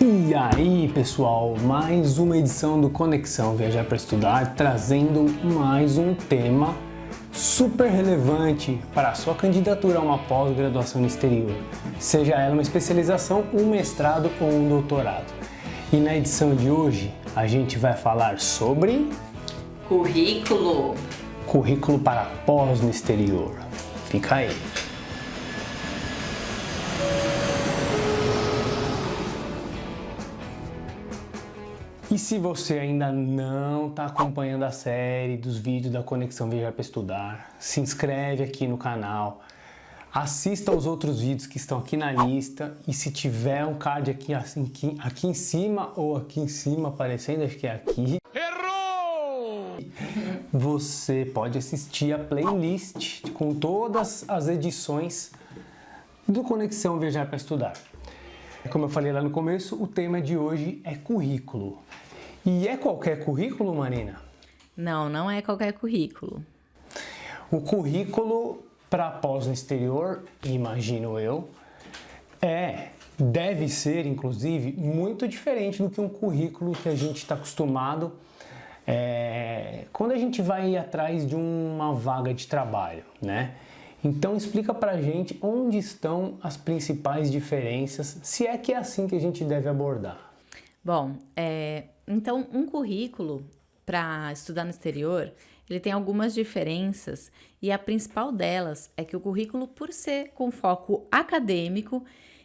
E aí, pessoal, mais uma edição do Conexão Viajar para Estudar, trazendo mais um tema super relevante para a sua candidatura a uma pós-graduação no exterior, seja ela uma especialização, um mestrado ou um doutorado. E na edição de hoje, a gente vai falar sobre currículo para pós no exterior. Fica aí. E se você ainda não está acompanhando a série dos vídeos da Conexão Viajar para Estudar, se inscreve aqui no canal, assista aos outros vídeos que estão aqui na lista e se tiver um card aqui em cima ou aqui em cima aparecendo, acho que é aqui. Errou! Você pode assistir a playlist com todas as edições do Conexão Viajar para Estudar. Como eu falei lá no começo, o tema de hoje é currículo. E é qualquer currículo, Marina? Não, não é qualquer currículo. O currículo para pós no exterior, imagino eu, deve ser, inclusive, muito diferente do que um currículo que a gente está acostumado quando a gente vai atrás de uma vaga de trabalho, né? Então explica pra gente onde estão as principais diferenças, se é que é assim que a gente deve abordar. Bom, então um currículo para estudar no exterior, ele tem algumas diferenças e a principal delas é que o currículo, por ser com foco acadêmico,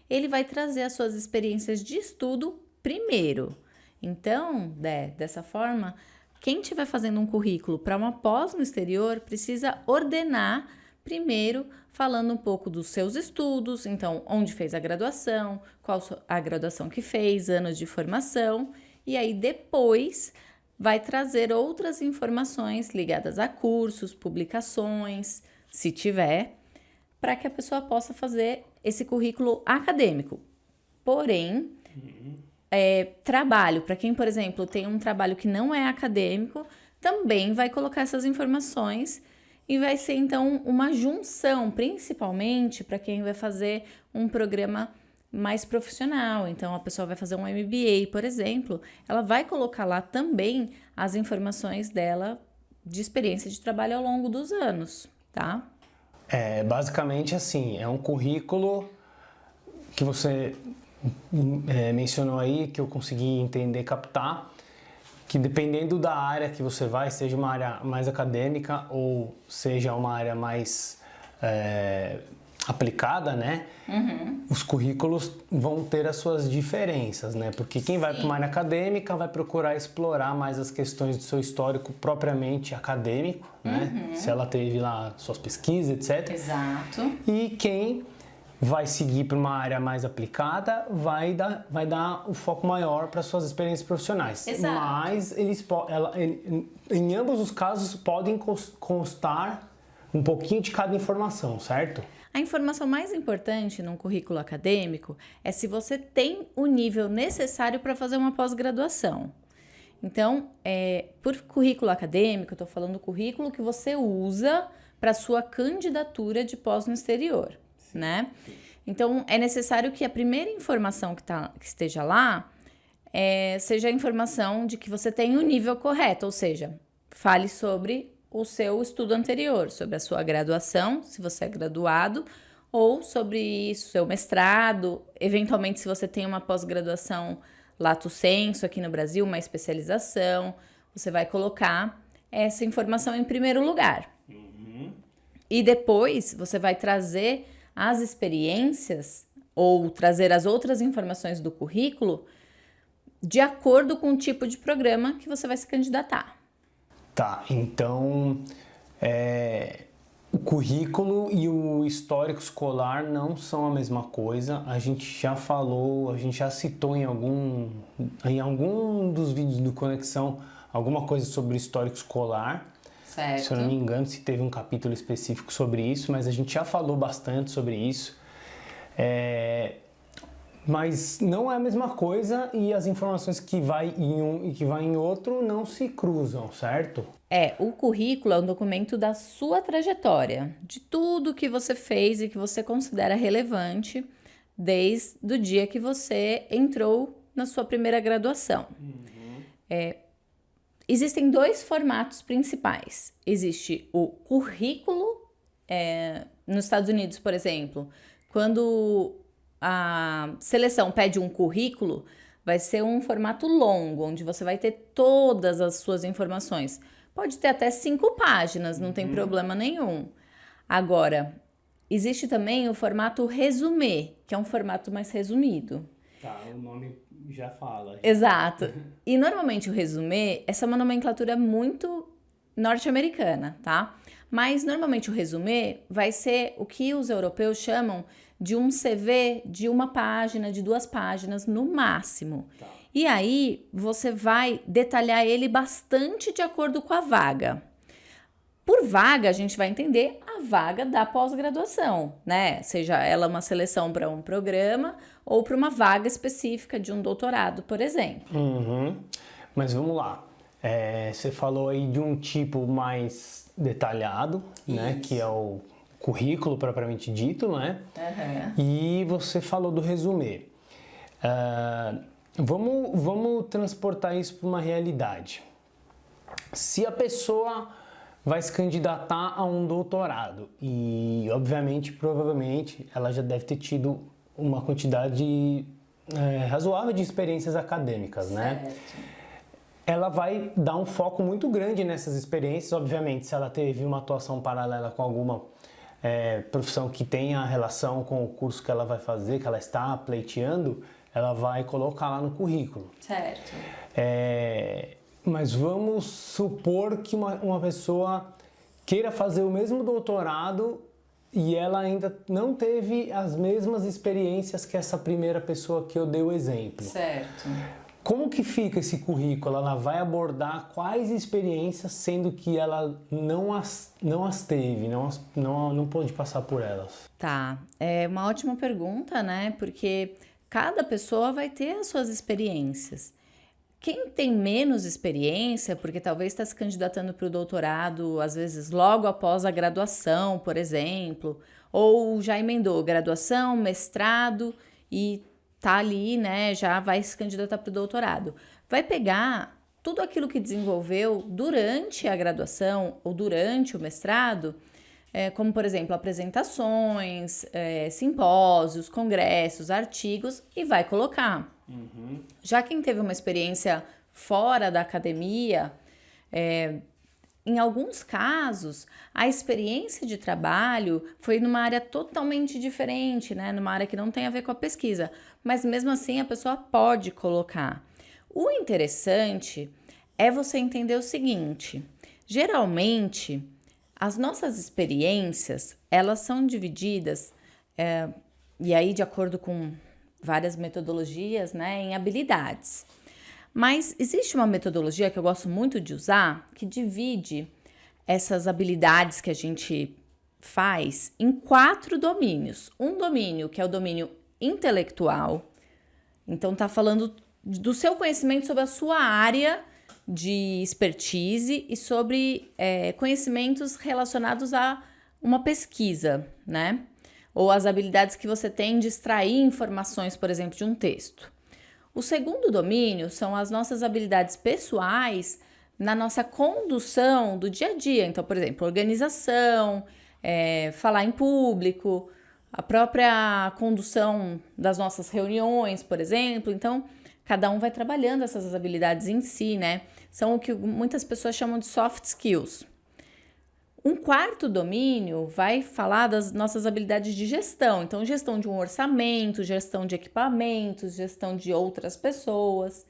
ele vai trazer as suas experiências de estudo primeiro. Então, dessa forma, quem estiver fazendo um currículo para uma pós no exterior precisa ordenar primeiro, falando um pouco dos seus estudos, então, onde fez a graduação, qual a graduação que fez, anos de formação, e aí depois vai trazer outras informações ligadas a cursos, publicações, se tiver, para que a pessoa possa fazer esse currículo acadêmico. Porém, trabalho, para quem, por exemplo, tem um trabalho que não é acadêmico, também vai colocar essas informações. E vai ser, então, uma junção, principalmente para quem vai fazer um programa mais profissional. Então, a pessoa vai fazer um MBA, por exemplo, ela vai colocar lá também as informações dela de experiência de trabalho ao longo dos anos, tá? Basicamente assim, é um currículo que você mencionou aí, que eu consegui entender, captar, que dependendo da área que você vai, seja uma área mais acadêmica ou seja uma área mais aplicada, né? Uhum. Os currículos vão ter as suas diferenças, né? Porque quem vai para uma área acadêmica vai procurar explorar mais as questões do seu histórico propriamente acadêmico, né? Se ela teve lá suas pesquisas, etc. Exato. E quem vai seguir para uma área mais aplicada, vai dar o foco maior para suas experiências profissionais. Exato. Mas em ambos os casos podem constar um pouquinho de cada informação, certo? A informação mais importante num currículo acadêmico é se você tem o nível necessário para fazer uma pós-graduação. Então, por currículo acadêmico, eu estou falando do currículo que você usa para sua candidatura de pós no exterior. Né? Então, é necessário que a primeira informação que esteja lá seja a informação de que você tem o nível correto, ou seja, fale sobre o seu estudo anterior, sobre a sua graduação, se você é graduado, ou sobre o seu mestrado, eventualmente se você tem uma pós-graduação lato sensu aqui no Brasil, uma especialização, você vai colocar essa informação em primeiro lugar. Uhum. E depois você vai trazer as experiências ou trazer as outras informações do currículo de acordo com o tipo de programa que você vai se candidatar. Tá, então o currículo e o histórico escolar não são a mesma coisa. A gente já falou, a gente já citou em algum dos vídeos do Conexão alguma coisa sobre o histórico escolar. Certo. Se eu não me engano, se teve um capítulo específico sobre isso, mas a gente já falou bastante sobre isso. Mas não é a mesma coisa e as informações que vai em um e que vai em outro não se cruzam, certo? O currículo é um documento da sua trajetória, de tudo que você fez e que você considera relevante desde o dia que você entrou na sua primeira graduação. Existem 2 formatos principais. Existe o currículo, nos Estados Unidos, por exemplo, quando a seleção pede um currículo, vai ser um formato longo, onde você vai ter todas as suas informações. Pode ter até 5 páginas, não tem problema nenhum. Agora, existe também o formato resumê, que é um formato mais resumido. Tá, o nome já fala. Exato. E normalmente o resumê, essa é uma nomenclatura muito norte-americana, tá? Mas normalmente o resumê vai ser o que os europeus chamam de um CV de 1 página, de 2 páginas no máximo. Tá. E aí você vai detalhar ele bastante de acordo com a vaga. Por vaga, a gente vai entender a vaga da pós-graduação, né? Seja ela uma seleção para um programa ou para uma vaga específica de um doutorado, por exemplo. Mas vamos lá. Você falou aí de um tipo mais detalhado, né? Que é o currículo propriamente dito, né? E você falou do resumê. Vamos transportar isso para uma realidade. Se a pessoa vai se candidatar a um doutorado e, obviamente, provavelmente, ela já deve ter tido uma quantidade razoável de experiências acadêmicas, né? Ela vai dar um foco muito grande nessas experiências, obviamente, se ela teve uma atuação paralela com alguma profissão que tenha relação com o curso que ela vai fazer, que ela está pleiteando, ela vai colocar lá no currículo. Certo. Mas vamos supor que uma pessoa queira fazer o mesmo doutorado e ela ainda não teve as mesmas experiências que essa primeira pessoa que eu dei o exemplo. Certo. Como que fica esse currículo? Ela vai abordar quais experiências, sendo que ela não as teve, não pôde passar por elas? Tá, é uma ótima pergunta, né? Porque cada pessoa vai ter as suas experiências. Quem tem menos experiência, porque talvez está se candidatando para o doutorado, às vezes logo após a graduação, por exemplo, ou já emendou graduação, mestrado e tá ali, né, já vai se candidatar para o doutorado. Vai pegar tudo aquilo que desenvolveu durante a graduação ou durante o mestrado, como, por exemplo, apresentações, simpósios, congressos, artigos, e vai colocar. Já quem teve uma experiência fora da academia, em alguns casos, a experiência de trabalho foi numa área totalmente diferente, né? Numa área que não tem a ver com a pesquisa, mas mesmo assim a pessoa pode colocar. O interessante é você entender o seguinte: geralmente as nossas experiências, elas são divididas, e aí de acordo com várias metodologias, né, em habilidades. Mas existe uma metodologia que eu gosto muito de usar, que divide essas habilidades que a gente faz em 4 domínios. Um domínio que é o domínio intelectual, então tá falando do seu conhecimento sobre a sua área de expertise e sobre conhecimentos relacionados a uma pesquisa, né? Ou as habilidades que você tem de extrair informações, por exemplo, de um texto. O segundo domínio são as nossas habilidades pessoais na nossa condução do dia a dia. Então, por exemplo, organização, falar em público, a própria condução das nossas reuniões, por exemplo. Então, cada um vai trabalhando essas habilidades em si, né? São o que muitas pessoas chamam de soft skills. Um quarto domínio vai falar das nossas habilidades de gestão. Então, gestão de um orçamento, gestão de equipamentos, gestão de outras pessoas.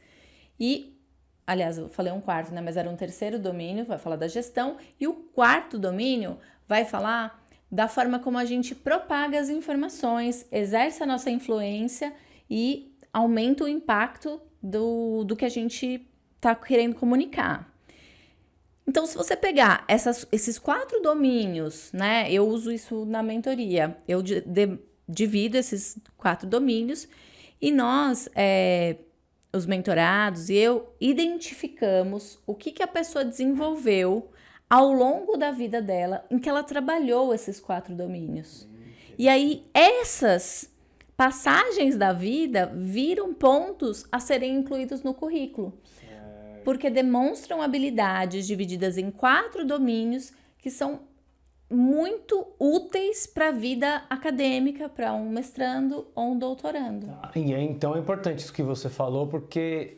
E, aliás, eu falei um quarto, né? Mas era um terceiro domínio, vai falar da gestão. E o quarto domínio vai falar da forma como a gente propaga as informações, exerce a nossa influência e aumenta o impacto do que a gente está querendo comunicar. Então, se você pegar esses 4 domínios, né? Eu uso isso na mentoria. Eu divido esses 4 domínios e nós, os mentorados e eu, identificamos o que a pessoa desenvolveu ao longo da vida dela em que ela trabalhou esses 4 domínios. E aí, essas passagens da vida viram pontos a serem incluídos no currículo. Porque demonstram habilidades divididas em 4 domínios que são muito úteis para a vida acadêmica, para um mestrando ou um doutorando. E então é importante isso que você falou, porque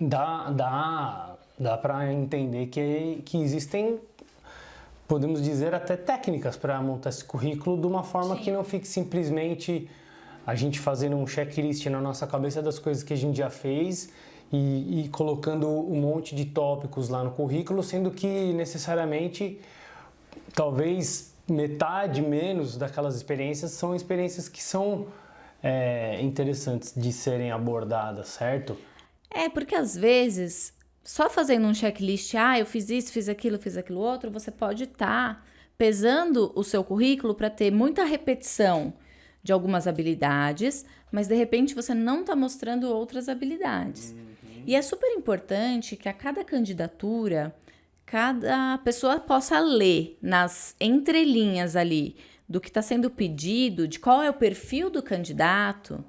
dá para entender que existem, podemos dizer, até técnicas para montar esse currículo de uma forma que não fique simplesmente a gente fazendo um checklist na nossa cabeça das coisas que a gente já fez e colocando um monte de tópicos lá no currículo, sendo que necessariamente talvez metade menos daquelas experiências são experiências que são interessantes de serem abordadas, certo? Porque às vezes, só fazendo um checklist, eu fiz isso, fiz aquilo outro, você pode estar pesando o seu currículo para ter muita repetição de algumas habilidades, mas de repente você não está mostrando outras habilidades. E é super importante que a cada candidatura, cada pessoa possa ler nas entrelinhas ali do que está sendo pedido, de qual é o perfil do candidato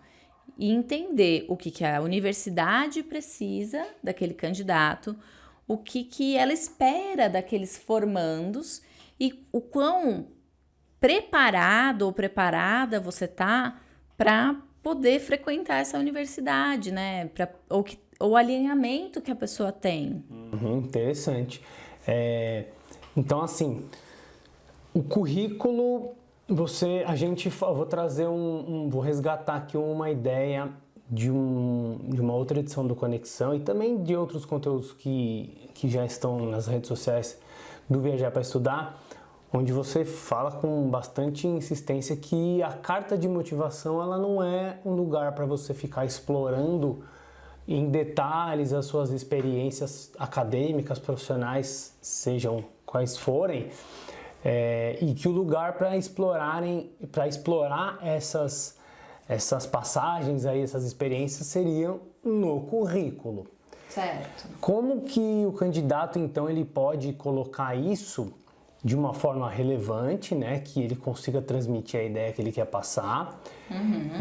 e entender o que a universidade precisa daquele candidato, o que ela espera daqueles formandos e o quão preparado ou preparada você tá para poder frequentar essa universidade, né? O alinhamento que a pessoa tem. Interessante. Então, assim, o currículo, vou trazer vou resgatar aqui uma ideia de uma outra edição do Conexão e também de outros conteúdos que já estão nas redes sociais do Viajar para Estudar, onde você fala com bastante insistência que a carta de motivação ela não é um lugar para você ficar explorando em detalhes as suas experiências acadêmicas, profissionais, sejam quais forem, e que o lugar para explorar essas passagens aí, essas experiências seriam no currículo. Certo. Como que o candidato então ele pode colocar isso de uma forma relevante, né, que ele consiga transmitir a ideia que ele quer passar,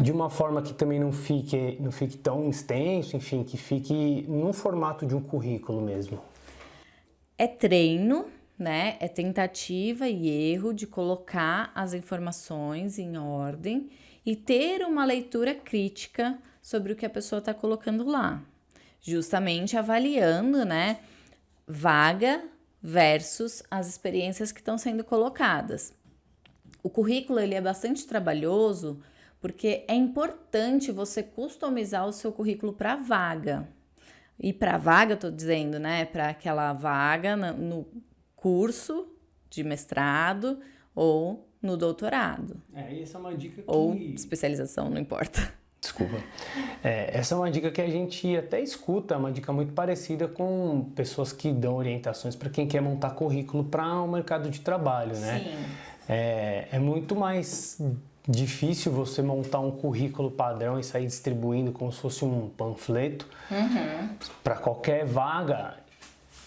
de uma forma que também não fique tão extenso, enfim, que fique num formato de um currículo mesmo? É treino, né? É tentativa e erro de colocar as informações em ordem e ter uma leitura crítica sobre o que a pessoa está colocando lá, justamente avaliando, né, vaga versus as experiências que estão sendo colocadas. O currículo ele é bastante trabalhoso porque é importante você customizar o seu currículo para a vaga. E para a vaga, eu estou dizendo, né, para aquela vaga no curso de mestrado ou no doutorado. E essa é uma dica que... Ou especialização, não importa. Desculpa. Essa é uma dica que a gente até escuta, uma dica muito parecida com pessoas que dão orientações para quem quer montar currículo para o mercado de trabalho, né? Sim. É muito mais difícil você montar um currículo padrão e sair distribuindo como se fosse um panfleto para qualquer vaga.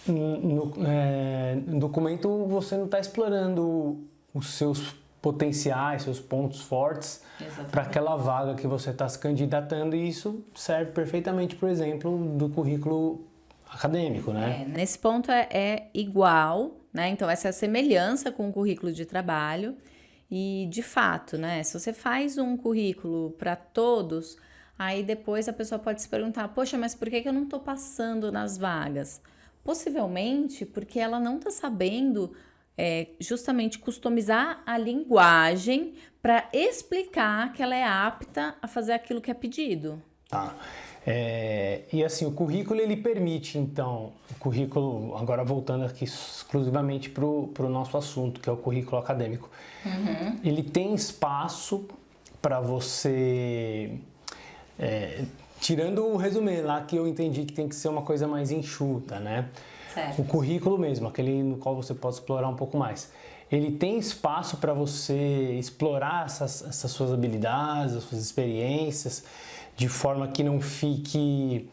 No documento você não está explorando os seus potenciais, seus pontos fortes para aquela vaga que você está se candidatando, e isso serve perfeitamente, por exemplo, do currículo acadêmico, né? Nesse ponto é igual, né? Então essa é a semelhança com o currículo de trabalho e, de fato, né? Se você faz um currículo para todos, aí depois a pessoa pode se perguntar, poxa, mas por que eu não estou passando nas vagas? Possivelmente porque ela não está sabendo justamente customizar a linguagem para explicar que ela é apta a fazer aquilo que é pedido. Tá. E assim, o currículo ele permite, então, agora voltando aqui exclusivamente para o nosso assunto, que é o currículo acadêmico, ele tem espaço para você, tirando o resumê lá que eu entendi que tem que ser uma coisa mais enxuta, né? Certo. O currículo mesmo, aquele no qual você pode explorar um pouco mais. Ele tem espaço para você explorar essas suas habilidades, as suas experiências, de forma que não fique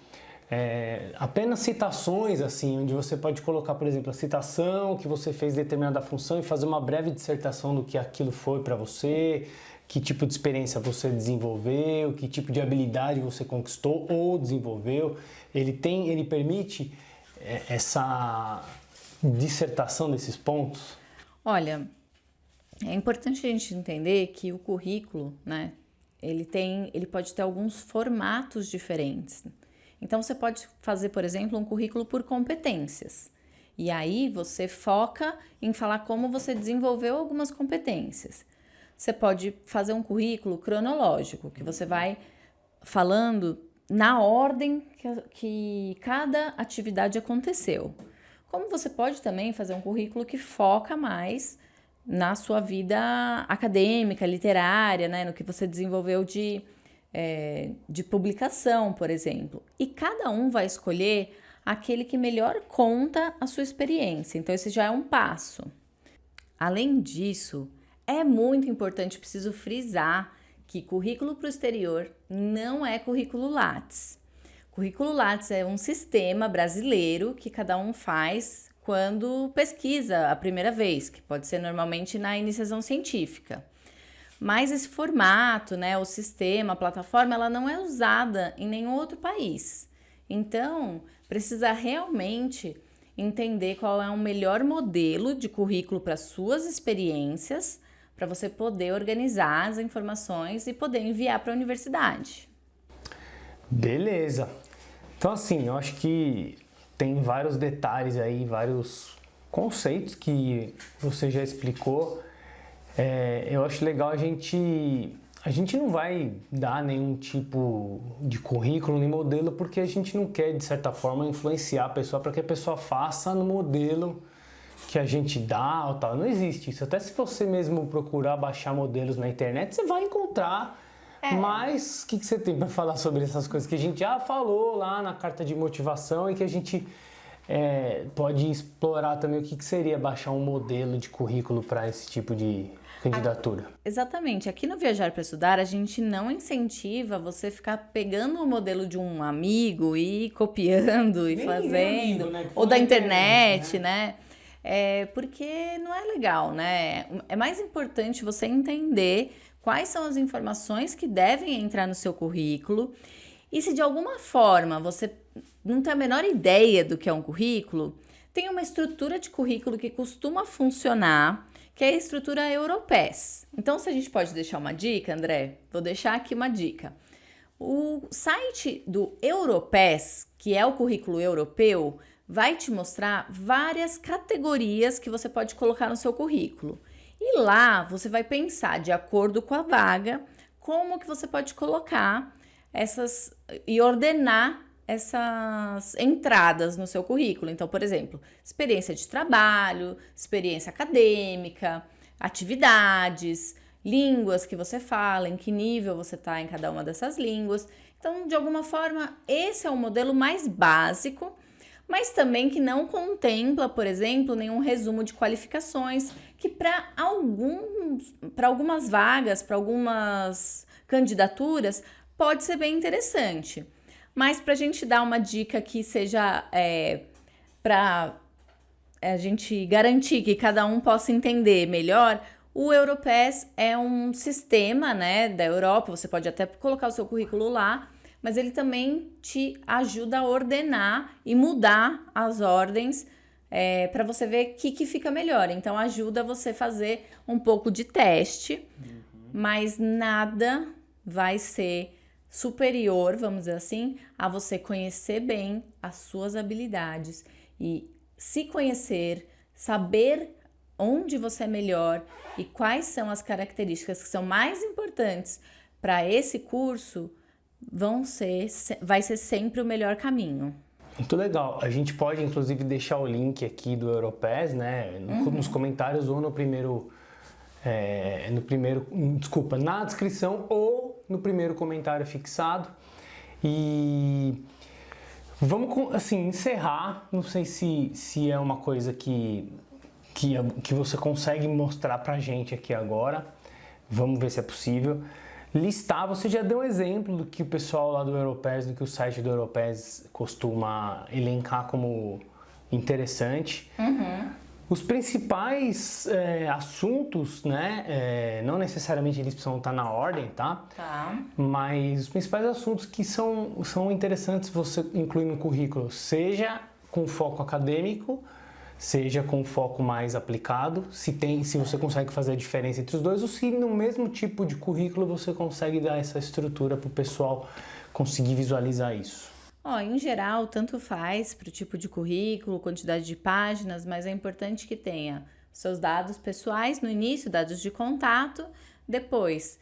apenas citações, assim, onde você pode colocar, por exemplo, a citação que você fez determinada função e fazer uma breve dissertação do que aquilo foi para você, que tipo de experiência você desenvolveu, que tipo de habilidade você conquistou ou desenvolveu. Ele permite essa dissertação desses pontos? Olha, é importante a gente entender que o currículo, né, ele pode ter alguns formatos diferentes. Então, você pode fazer, por exemplo, um currículo por competências. E aí, você foca em falar como você desenvolveu algumas competências. Você pode fazer um currículo cronológico, que você vai falando na ordem que cada atividade aconteceu. Como você pode também fazer um currículo que foca mais na sua vida acadêmica, literária, né, no que você desenvolveu de publicação, por exemplo. E cada um vai escolher aquele que melhor conta a sua experiência. Então, esse já é um passo. Além disso, é muito importante, preciso frisar, que currículo para o exterior não é currículo Lattes. Currículo Lattes é um sistema brasileiro que cada um faz quando pesquisa a primeira vez, que pode ser normalmente na iniciação científica. Mas esse formato, né, o sistema, a plataforma, ela não é usada em nenhum outro país. Então, precisa realmente entender qual é o melhor modelo de currículo para suas experiências, para você poder organizar as informações e poder enviar para a universidade. Beleza. Então, assim, eu acho que tem vários detalhes aí, vários conceitos que você já explicou. Eu acho legal a gente não vai dar nenhum tipo de currículo nem modelo, porque a gente não quer, de certa forma, influenciar a pessoa para que a pessoa faça no modelo que a gente dá ou tal. Não existe isso. Até se você mesmo procurar baixar modelos na internet, você vai encontrar. Mas o que você tem para falar sobre essas coisas que a gente já falou lá na carta de motivação e que a gente pode explorar também? O que seria baixar um modelo de currículo para esse tipo de candidatura? Exatamente. Aqui no Viajar para Estudar, a gente não incentiva você ficar pegando o modelo de um amigo e copiando e fazendo, amigo, né? ou da internet, né? Porque não é legal, né? É mais importante você entender quais são as informações que devem entrar no seu currículo. E se de alguma forma você não tem a menor ideia do que é um currículo, tem uma estrutura de currículo que costuma funcionar, que é a estrutura Europes. Então, se a gente pode deixar uma dica, André, vou deixar aqui uma dica. O site do Europes, que é o currículo europeu, vai te mostrar várias categorias que você pode colocar no seu currículo. E lá você vai pensar, de acordo com a vaga, como que você pode colocar essas e ordenar essas entradas no seu currículo. Então, por exemplo, experiência de trabalho, experiência acadêmica, atividades, línguas que você fala, em que nível você está em cada uma dessas línguas. Então, de alguma forma, esse é o modelo mais básico, mas também que não contempla, por exemplo, nenhum resumo de qualificações, que para algumas vagas, para algumas candidaturas, pode ser bem interessante. Mas para a gente dar uma dica que seja para a gente garantir que cada um possa entender melhor, o Europes é um sistema, né, da Europa. Você pode até colocar o seu currículo lá, mas ele também te ajuda a ordenar e mudar as ordens para você ver o que fica melhor. Então, ajuda você a fazer um pouco de teste, mas nada vai ser superior, vamos dizer assim, a você conhecer bem as suas habilidades e se conhecer, saber onde você é melhor e quais são as características que são mais importantes para esse curso. Vai ser sempre o melhor caminho. Muito legal. A gente pode, inclusive, deixar o link aqui do Europes, né, nos comentários ou na descrição ou no primeiro comentário fixado. E vamos, assim, encerrar. Não sei se é uma coisa que você consegue mostrar pra gente aqui agora. Vamos ver se é possível. Listar, você já deu um exemplo do que o pessoal lá do Europes, do que o site do Europes costuma elencar como interessante. Os principais assuntos, né, não necessariamente eles precisam estar na ordem, tá? Tá. Mas os principais assuntos que são interessantes você incluir no currículo, seja com foco acadêmico, seja com foco mais aplicado, se você consegue fazer a diferença entre os dois, ou se no mesmo tipo de currículo você consegue dar essa estrutura para o pessoal conseguir visualizar isso. Em geral, tanto faz para o tipo de currículo, quantidade de páginas, mas é importante que tenha seus dados pessoais no início, dados de contato, depois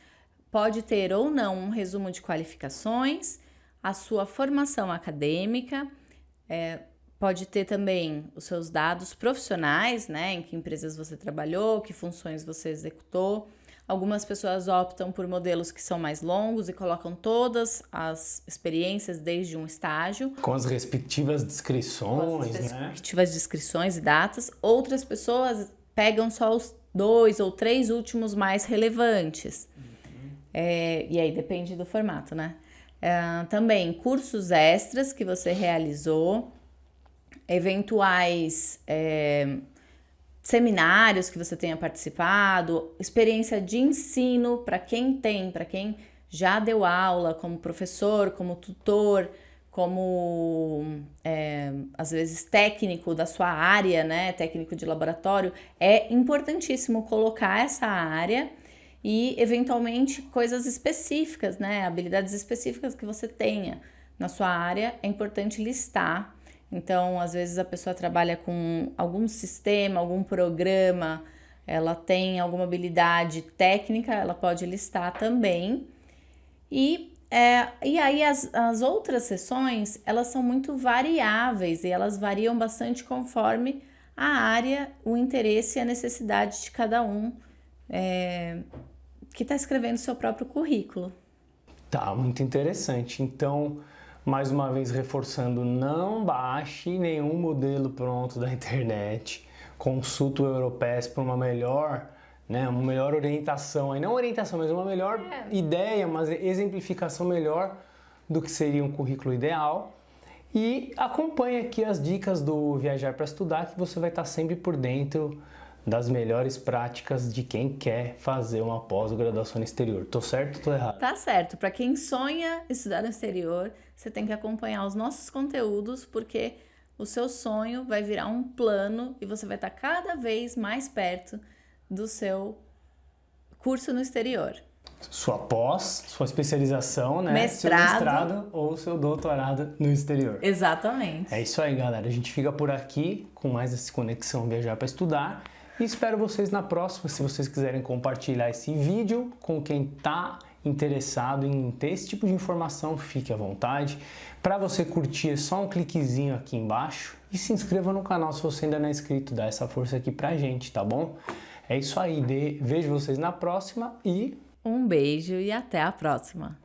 pode ter ou não um resumo de qualificações, a sua formação acadêmica, pode ter também os seus dados profissionais, né, em que empresas você trabalhou, que funções você executou. Algumas pessoas optam por modelos que são mais longos e colocam todas as experiências desde um estágio. Com as respectivas descrições, respectivas descrições e datas. Outras pessoas pegam só os 2 ou 3 últimos mais relevantes. E aí depende do formato, né? Também cursos extras que você realizou, eventuais seminários que você tenha participado, experiência de ensino para quem já deu aula como professor, como tutor, como às vezes técnico da sua área, né, técnico de laboratório. É importantíssimo colocar essa área e eventualmente coisas específicas, né, habilidades específicas que você tenha na sua área, é importante listar. Então, às vezes a pessoa trabalha com algum sistema, algum programa, ela tem alguma habilidade técnica, ela pode listar também. E aí as outras sessões, elas são muito variáveis e elas variam bastante conforme a área, o interesse e a necessidade de cada um que está escrevendo seu próprio currículo. Tá, muito interessante. Então, mais uma vez reforçando, não baixe nenhum modelo pronto da internet, consulte o Europass para uma melhor orientação, aí não orientação, mas uma melhor ideia, uma exemplificação melhor do que seria um currículo ideal. E acompanhe aqui as dicas do Viajar para Estudar, que você vai estar sempre por dentro das melhores práticas de quem quer fazer uma pós-graduação no exterior. Tô certo ou tô errado? Tá certo. Para quem sonha estudar no exterior, você tem que acompanhar os nossos conteúdos, porque o seu sonho vai virar um plano e você vai estar cada vez mais perto do seu curso no exterior. Sua pós, sua especialização, né? Mestrado. Seu mestrado ou seu doutorado no exterior. Exatamente. É isso aí, galera. A gente fica por aqui com mais essa conexão Viajar para Estudar. E espero vocês na próxima. Se vocês quiserem compartilhar esse vídeo com quem está interessado em ter esse tipo de informação, fique à vontade. Para você curtir, é só um cliquezinho aqui embaixo. E se inscreva no canal se você ainda não é inscrito. Dá essa força aqui pra gente, tá bom? É isso aí. Vejo vocês na próxima e... Um beijo e até a próxima!